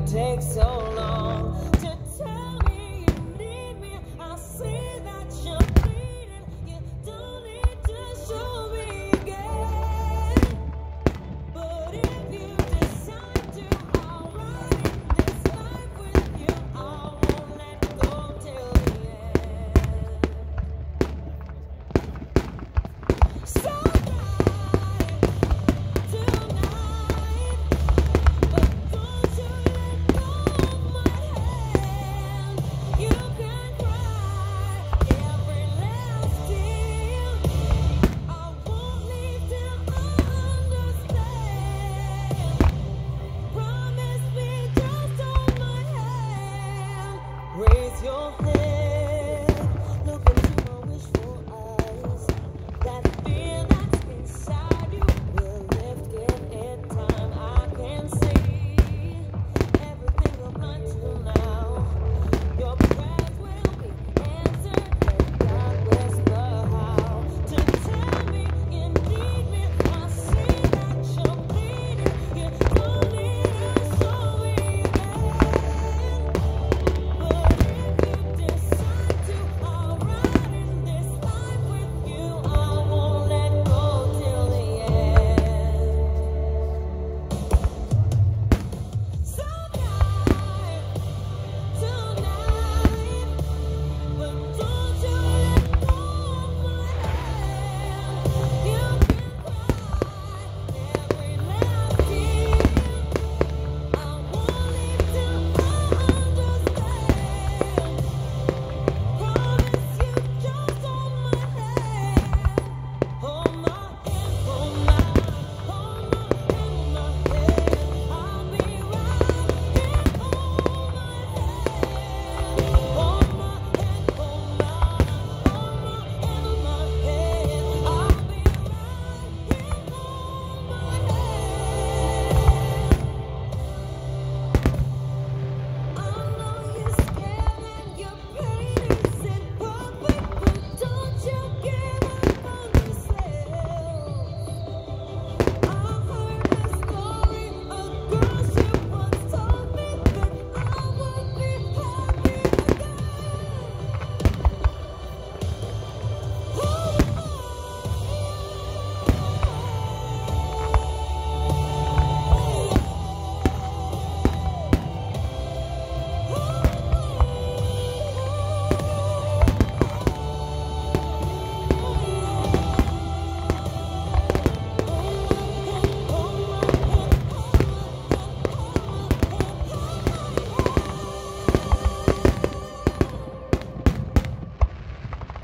take so long to tell me you need me. I see that you're bleeding. You don't need to show me again. But if you decide to, I'll ride in this life with you. I won't let go till the end. So raise your head, look into my wishful eyes. That fear that's inside you will lift in time. I can see everything of mine till now. Your prayers will be answered, and God whisper how to tell me you need me. I see that you're bleeding. You don't need to show me again. But if you decide to, I'll ride in this life with you. I won't let go till the end. So tonight, but don't you let go of my hand. You can cry every last tear. I won't leave till I understand. Promise you just hold my hand. Hold my hand, hold my hand, hold my hand. I'll be right here. Hold my hand, hold my hand, hold my hand. I'll be right here. Hold my hand. I know you're scared and your pain isn't perfect, but don't you give up on yourself. I heard the story, a girl she once told me that I would be happy again.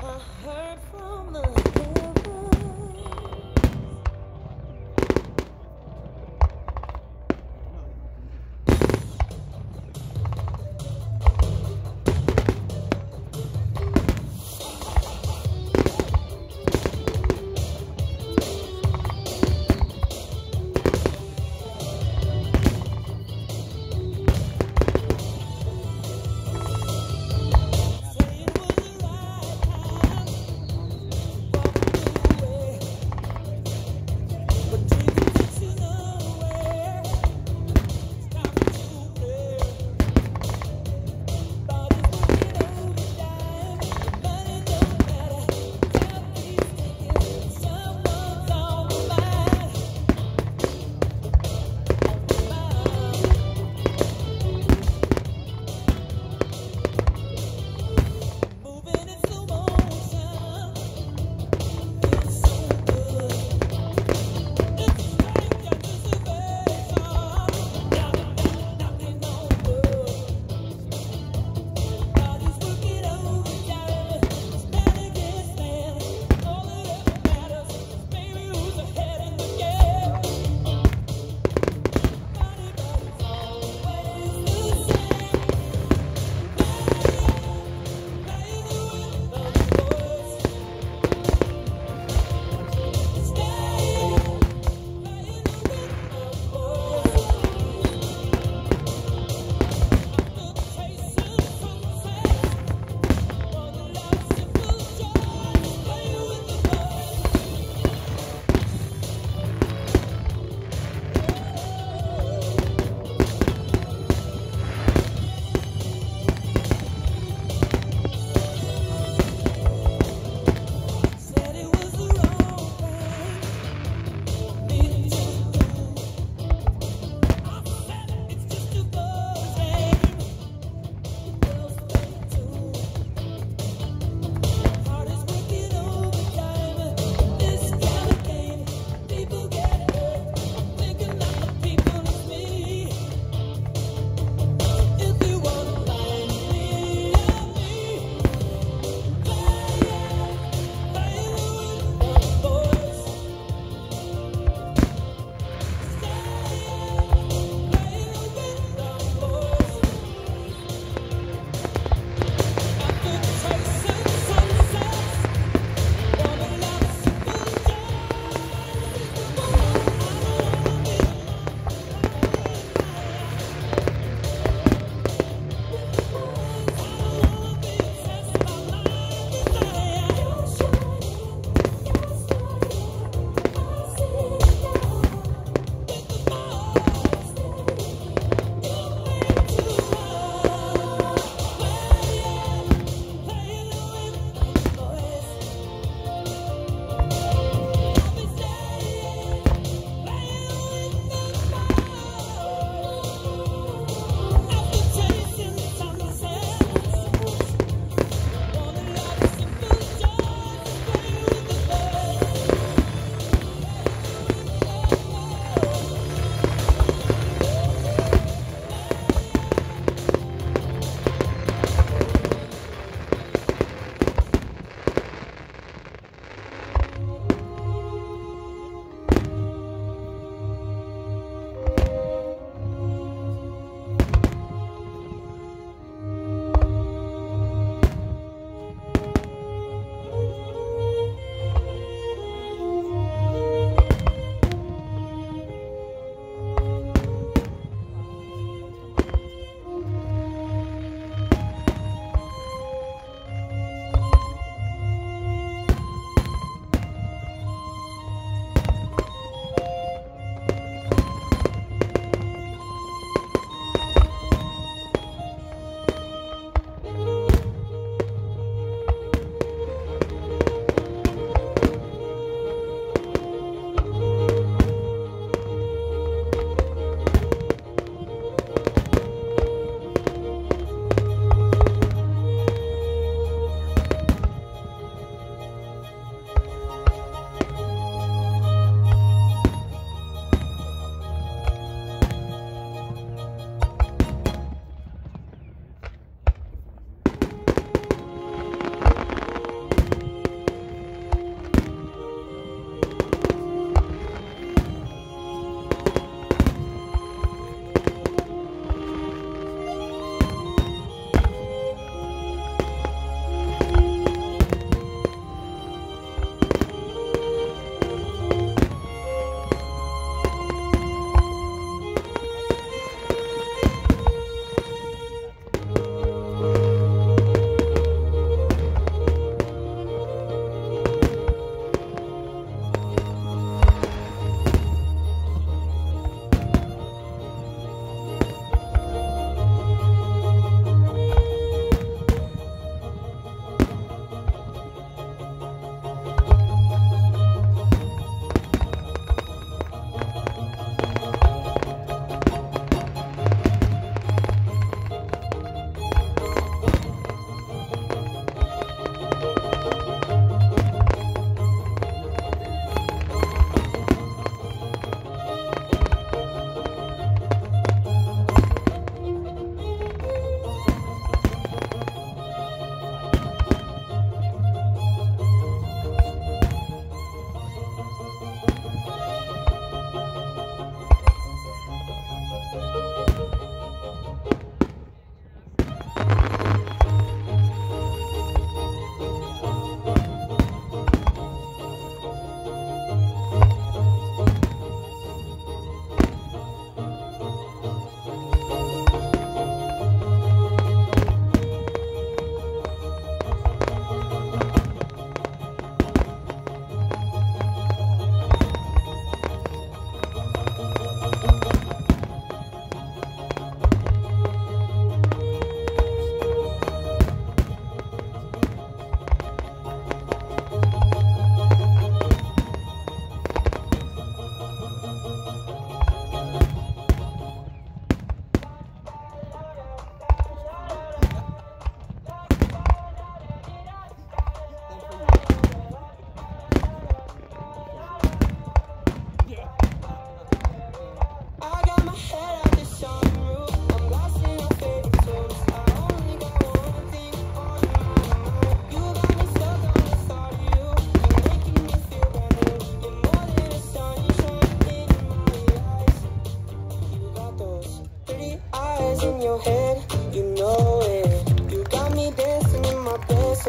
I heard from the heavens. Say it was the right time.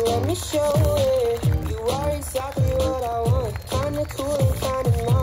let me show it. You are exactly what I want. Kinda cool and kinda not.